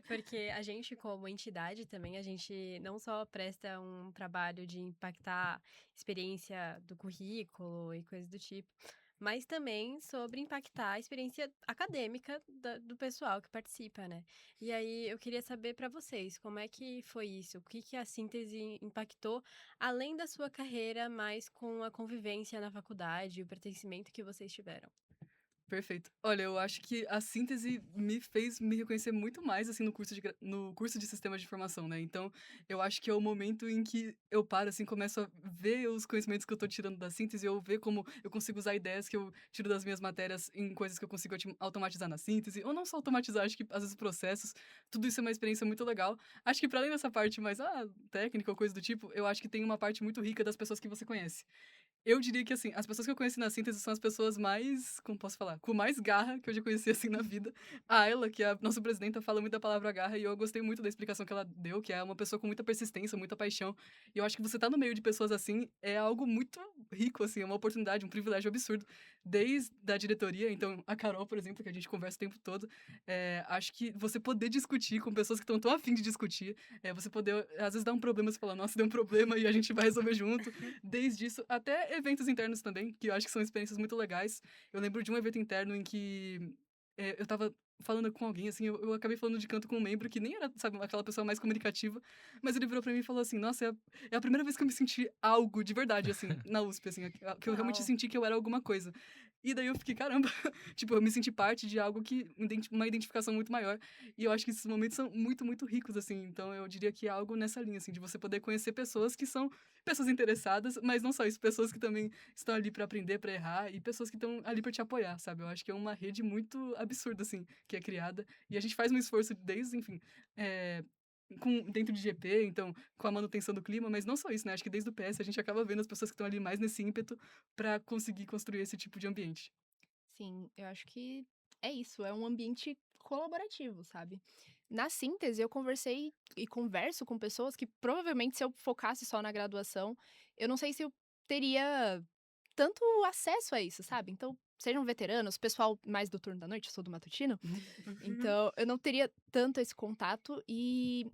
Porque a gente, como entidade também, a gente não só presta um trabalho de impactar a experiência do currículo e coisas do tipo, mas também sobre impactar a experiência acadêmica do pessoal que participa, né? E aí eu queria saber para vocês, como é que foi isso? O que a síntese impactou, além da sua carreira, mas com a convivência na faculdade e o pertencimento que vocês tiveram? Perfeito. Olha, eu acho que a síntese me fez me reconhecer muito mais, assim, no curso de Sistemas de Informação, né? Então, eu acho que é o momento em que eu paro, assim, começo a ver os conhecimentos que eu tô tirando da síntese, ou ver como eu consigo usar ideias que eu tiro das minhas matérias em coisas que eu consigo automatizar na síntese, ou não só automatizar, acho que às vezes processos, tudo isso é uma experiência muito legal. Acho que para além dessa parte mais, técnica ou coisa do tipo, eu acho que tem uma parte muito rica das pessoas que você conhece. Eu diria que, assim, as pessoas que eu conheci na síntese são as pessoas mais, como posso falar, com mais garra que eu já conheci, assim, na vida. A Ayla, que é a nossa presidenta, fala muito da palavra garra e eu gostei muito da explicação que ela deu, que é uma pessoa com muita persistência, muita paixão. E eu acho que você tá no meio de pessoas assim é algo muito rico, assim, é uma oportunidade, um privilégio absurdo. Desde a diretoria, então, a Carol, por exemplo, que a gente conversa o tempo todo, acho que você poder discutir com pessoas que estão tão afim de discutir, você poder, às vezes, dar um problema, você fala, nossa, deu um problema e a gente vai resolver junto. Desde isso, até eventos internos também, que eu acho que são experiências muito legais. Eu lembro de um evento interno em que eu tava falando com alguém, assim, eu acabei falando de canto com um membro que nem era, sabe, aquela pessoa mais comunicativa, mas ele virou pra mim e falou assim, nossa, é a primeira vez que eu me senti algo de verdade, assim, na USP, assim, que eu realmente Uau. senti que eu era alguma coisa. E daí eu fiquei, caramba, tipo, eu me senti parte de algo que, uma identificação muito maior, e eu acho que esses momentos são muito, muito ricos, assim, então eu diria que é algo nessa linha, assim, de você poder conhecer pessoas que são pessoas interessadas, mas não só isso, pessoas que também estão ali para aprender, para errar e pessoas que estão ali para te apoiar, sabe? Eu acho que é uma rede muito absurda assim que é criada e a gente faz um esforço desde, enfim, dentro de GP, então com a manutenção do clima, mas não só isso, né? Acho que desde o PS a gente acaba vendo as pessoas que estão ali mais nesse ímpeto para conseguir construir esse tipo de ambiente. Sim, eu acho que é isso, é um ambiente colaborativo, sabe? Na síntese, eu conversei e converso com pessoas que provavelmente, se eu focasse só na graduação, eu não sei se eu teria tanto acesso a isso, sabe? Então, sejam veteranos, pessoal mais do turno da noite, eu sou do matutino, então eu não teria tanto esse contato e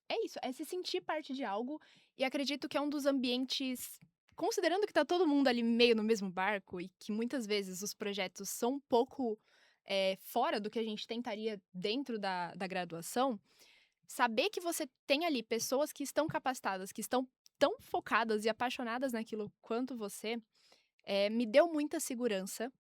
é isso, é se sentir parte de algo e acredito que é um dos ambientes, considerando que tá todo mundo ali meio no mesmo barco e que muitas vezes os projetos são um pouco fora do que a gente tentaria dentro da graduação, saber que você tem ali pessoas que estão capacitadas, que estão tão focadas e apaixonadas naquilo quanto você, me deu muita segurança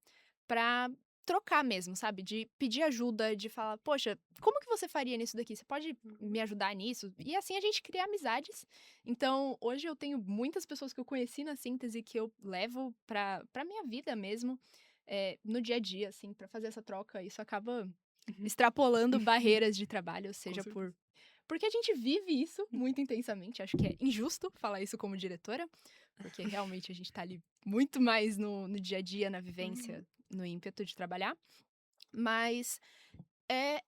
pra trocar mesmo, sabe? De pedir ajuda, de falar, poxa, como que você faria nisso daqui? Você pode me ajudar nisso? E assim a gente cria amizades. Então, hoje eu tenho muitas pessoas que eu conheci na síntese que eu levo pra minha vida mesmo, no dia a dia, assim, pra fazer essa troca. Isso acaba extrapolando barreiras de trabalho, Com seja certeza. porque a gente vive isso muito intensamente. Acho que é injusto falar isso como diretora, porque realmente a gente tá ali muito mais no dia a dia, na vivência, Uhum. no ímpeto de trabalhar. Mas é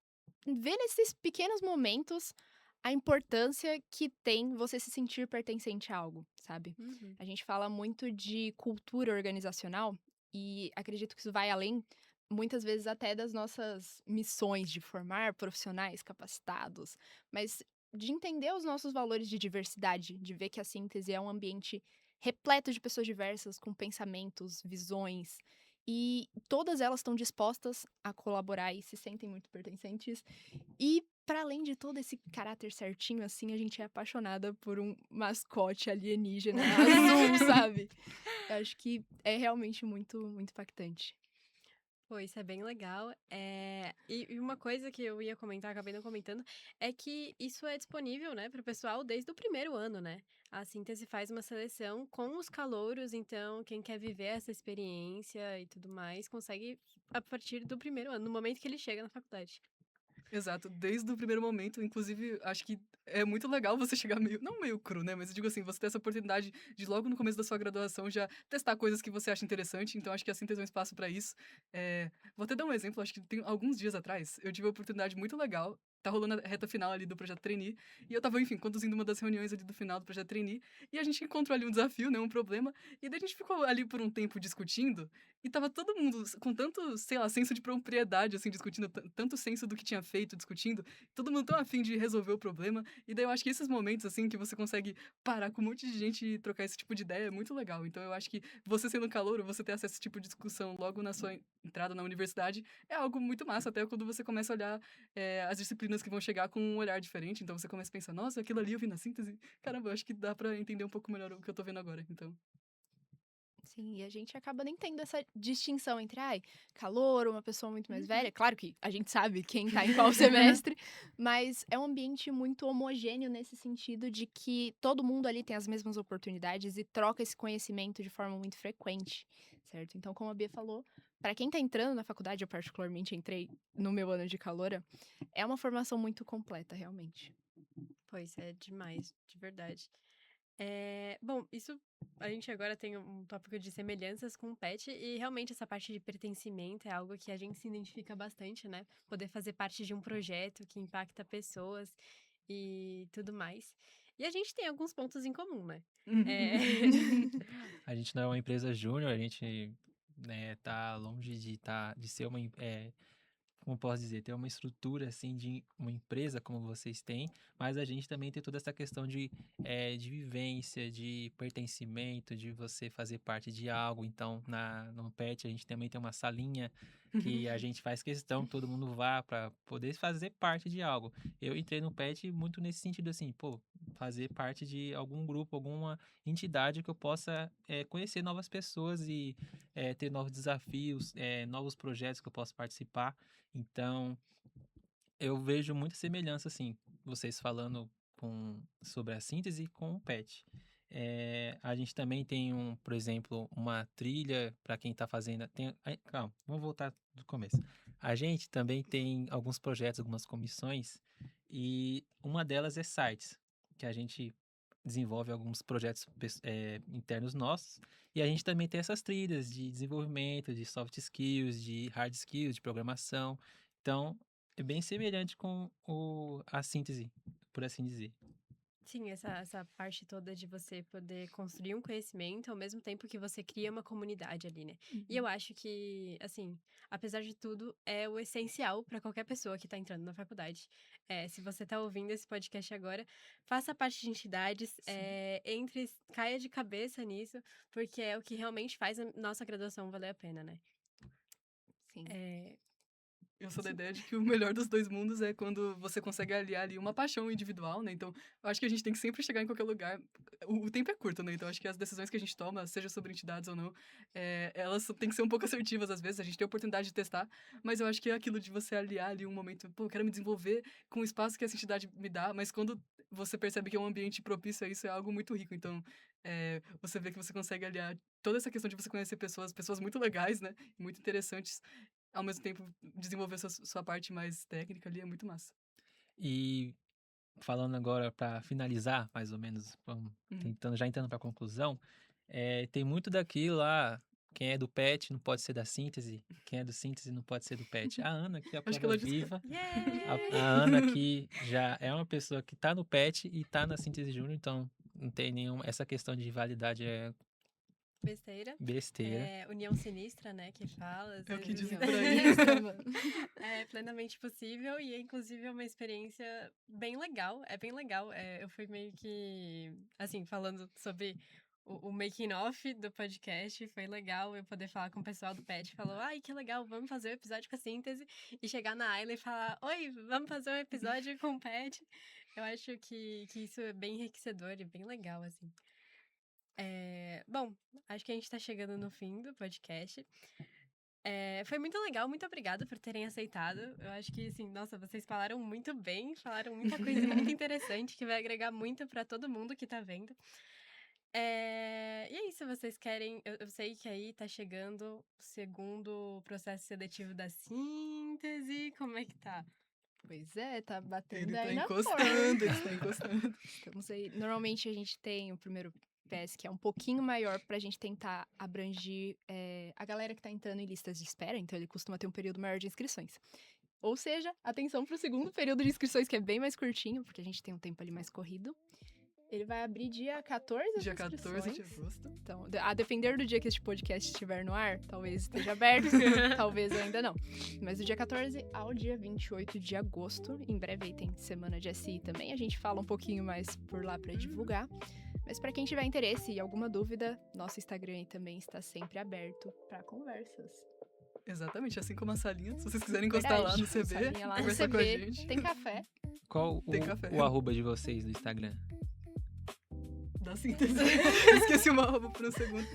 ver nesses pequenos momentos a importância que tem você se sentir pertencente a algo, sabe? Uhum. A gente fala muito de cultura organizacional e acredito que isso vai além, muitas vezes até das nossas missões de formar profissionais capacitados, mas de entender os nossos valores de diversidade, de ver que a síntese é um ambiente repleto de pessoas diversas, com pensamentos, visões, e todas elas estão dispostas a colaborar e se sentem muito pertencentes. E para além de todo esse caráter certinho, assim, a gente é apaixonada por um mascote alienígena azul, sabe? Eu acho que é realmente muito, muito impactante. Pô, isso é bem legal. E uma coisa que eu ia comentar, acabei não comentando, é que isso é disponível, né, para o pessoal desde o primeiro ano, né? A Síntese faz uma seleção com os calouros, então quem quer viver essa experiência e tudo mais, consegue a partir do primeiro ano, no momento que ele chega na faculdade. Exato, desde o primeiro momento, inclusive, acho que é muito legal você chegar meio, não meio cru, né, mas eu digo assim, você ter essa oportunidade de logo no começo da sua graduação já testar coisas que você acha interessante, então acho que a Síntese é um espaço para isso. Vou até dar um exemplo, acho que tem alguns dias atrás, eu tive uma oportunidade muito legal, tá rolando a reta final ali do projeto Trainee, e eu tava, enfim, conduzindo uma das reuniões ali do final do projeto Trainee, e a gente encontrou ali um desafio, né, um problema, e daí a gente ficou ali por um tempo discutindo, e tava todo mundo com tanto, sei lá, senso de propriedade, assim, discutindo, tanto senso do que tinha feito, discutindo, todo mundo tão afim de resolver o problema. E daí eu acho que esses momentos, assim, que você consegue parar com um monte de gente e trocar esse tipo de ideia é muito legal. Então eu acho que você sendo calouro, você ter acesso a esse tipo de discussão logo na sua entrada na universidade é algo muito massa, até quando você começa a olhar as disciplinas que vão chegar com um olhar diferente. Então você começa a pensar, nossa, aquilo ali eu vi na síntese. Caramba, eu acho que dá pra entender um pouco melhor o que eu tô vendo agora. Então. Sim, e a gente acaba nem tendo essa distinção entre, calor, uma pessoa muito mais velha. Claro que a gente sabe quem tá em qual semestre, mas é um ambiente muito homogêneo nesse sentido de que todo mundo ali tem as mesmas oportunidades e troca esse conhecimento de forma muito frequente, certo? Então, como a Bia falou, para quem tá entrando na faculdade, eu particularmente entrei no meu ano de caloura, é uma formação muito completa, realmente. Pois é, demais, de verdade. Bom, isso a gente agora tem um tópico de semelhanças com o pet e realmente essa parte de pertencimento é algo que a gente se identifica bastante, né? Poder fazer parte de um projeto que impacta pessoas e tudo mais. E a gente tem alguns pontos em comum, né? É, A gente não é uma empresa júnior, a gente, né, tá longe de ser como posso dizer, ter uma estrutura assim de uma empresa como vocês têm, mas a gente também tem toda essa questão de vivência, de pertencimento, de você fazer parte de algo. Então, no PET a gente também tem uma salinha que a gente faz questão que todo mundo vá para poder fazer parte de algo. Eu entrei no PET muito nesse sentido assim, fazer parte de algum grupo, alguma entidade que eu possa conhecer novas pessoas e ter novos desafios, novos projetos que eu possa participar. Então, eu vejo muita semelhança, assim, vocês falando sobre a síntese com o PET. A gente também tem, por exemplo, uma trilha para quem está fazendo. Calma, vamos voltar do começo. A gente também tem alguns projetos, algumas comissões, e uma delas é sites, que a gente desenvolve alguns projetos internos nossos, e a gente também tem essas trilhas de desenvolvimento, de soft skills, de hard skills, de programação. Então, é bem semelhante com a síntese, por assim dizer. sim, essa parte toda de você poder construir um conhecimento ao mesmo tempo que você cria uma comunidade ali, né? E eu acho que, assim, apesar de tudo, é o essencial para qualquer pessoa que tá entrando na faculdade. Se você tá ouvindo esse podcast agora, faça parte de entidades, caia de cabeça nisso, porque é o que realmente faz a nossa graduação valer a pena, né? Sim. Eu sou da ideia de que o melhor dos dois mundos é quando você consegue aliar ali uma paixão individual, né? Então, eu acho que a gente tem que sempre chegar em qualquer lugar. O tempo é curto, né? Então, acho que as decisões que a gente toma, seja sobre entidades ou não, elas têm que ser um pouco assertivas às vezes. A gente tem a oportunidade de testar, mas eu acho que é aquilo de você aliar ali um momento, eu quero me desenvolver com o espaço que essa entidade me dá, mas quando você percebe que é um ambiente propício a isso, é algo muito rico. Então, você vê que você consegue aliar toda essa questão de você conhecer pessoas muito legais, né? Muito interessantes, ao mesmo tempo desenvolver sua parte mais técnica ali é muito massa. E falando agora para finalizar, mais ou menos, já entrando para a conclusão, tem muito daquilo lá. Quem é do PET não pode ser da síntese. Quem é do síntese não pode ser do PET. A Ana aqui, a Acho que prova ela disse. viva. Yeah! A Ana aqui já é uma pessoa que tá no PET e tá na síntese júnior, então não tem essa questão de rivalidade Besteira. besteira. União sinistra, né, que fala. Às É o que vezes. dizem por aí. É plenamente possível e é inclusive uma experiência bem legal. É bem legal. Eu fui meio que, assim, falando sobre o making off do podcast. Foi legal eu poder falar com o pessoal do PET. Falou, ai, que legal, vamos fazer um episódio com a síntese. E chegar na Ayla e falar, oi, vamos fazer um episódio com o PET. Eu acho que isso é bem enriquecedor e bem legal, assim. Bom, acho que a gente tá chegando no fim do podcast. Foi muito legal, muito obrigada por terem aceitado. Eu acho que, assim, nossa, vocês falaram muito bem, falaram muita coisa muito interessante que vai agregar muito pra todo mundo que tá vendo. E é isso, vocês querem. Eu sei que aí tá chegando o segundo processo seletivo da síntese. Como é que tá? Pois é, tá batendo Ele tá aí na encostando, ele tá encostando. Estamos aí. Normalmente a gente tem o primeiro PES, que é um pouquinho maior pra gente tentar abranger a galera que tá entrando em listas de espera, então ele costuma ter um período maior de inscrições. Ou seja, atenção pro segundo período de inscrições, que é bem mais curtinho, porque a gente tem um tempo ali mais corrido. Ele vai abrir dia 14 as Dia 14 de inscrições. agosto. Então, a depender do dia que este podcast estiver no ar, talvez esteja aberto, talvez ainda não. Mas do dia 14 ao dia 28 de agosto, em breve aí tem semana de SI também, a gente fala um pouquinho mais por lá pra divulgar. Mas pra quem tiver interesse e alguma dúvida, nosso Instagram aí também está sempre aberto pra conversas. Exatamente, assim como a salinha. Se vocês quiserem encostar lá no CB, Salinha lá no conversar com a CB, gente. tem café. Qual Tem café. o arroba de vocês do Instagram? Da da síntese. Esqueci uma arroba por um segundo.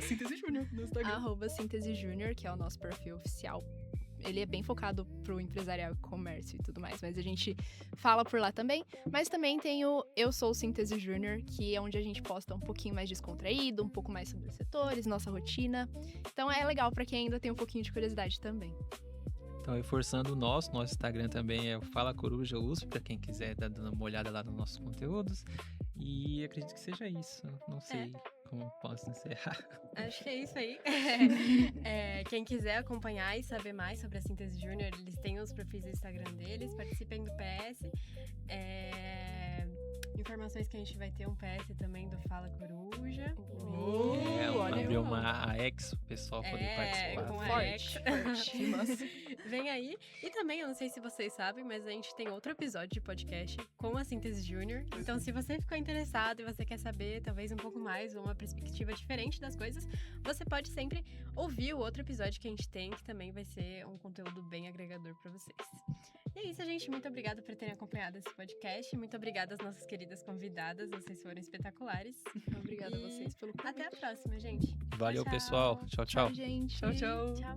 Síntese Júnior no Instagram. @síntese júnior, que é o nosso perfil oficial. Ele é bem focado pro empresarial, comércio e tudo mais, mas a gente fala por lá também. Mas também tem o Eu Sou Síntese Júnior, que é onde a gente posta um pouquinho mais descontraído, um pouco mais sobre os setores, nossa rotina. Então é legal pra quem ainda tem um pouquinho de curiosidade também. Então, reforçando o nosso Instagram também é o Fala Coruja USP, para quem quiser dar dando uma olhada lá nos nossos conteúdos. E acredito que seja isso. Não sei como posso encerrar. Acho que é isso aí. Quem quiser acompanhar e saber mais sobre a Síntese Júnior, eles têm os perfis do Instagram deles, participem do PS. Informações que a gente vai ter um PS também do Fala Coruja. Abriu uma AX, o pessoal poder participar. Com a Forte. Vem aí. E também, eu não sei se vocês sabem, mas a gente tem outro episódio de podcast com a Síntese Júnior. Então, se você ficou interessado e você quer saber talvez um pouco mais, uma perspectiva diferente das coisas, você pode sempre ouvir o outro episódio que a gente tem, que também vai ser um conteúdo bem agregador pra vocês. E é isso, gente. Muito obrigada por terem acompanhado esse podcast. Muito obrigada às nossas queridas convidadas. Vocês foram espetaculares. Obrigada a vocês pelo convite. Até a próxima, gente. Valeu, Tchau, pessoal. Tchau, tchau. Tchau, gente. Tchau, tchau. Tchau.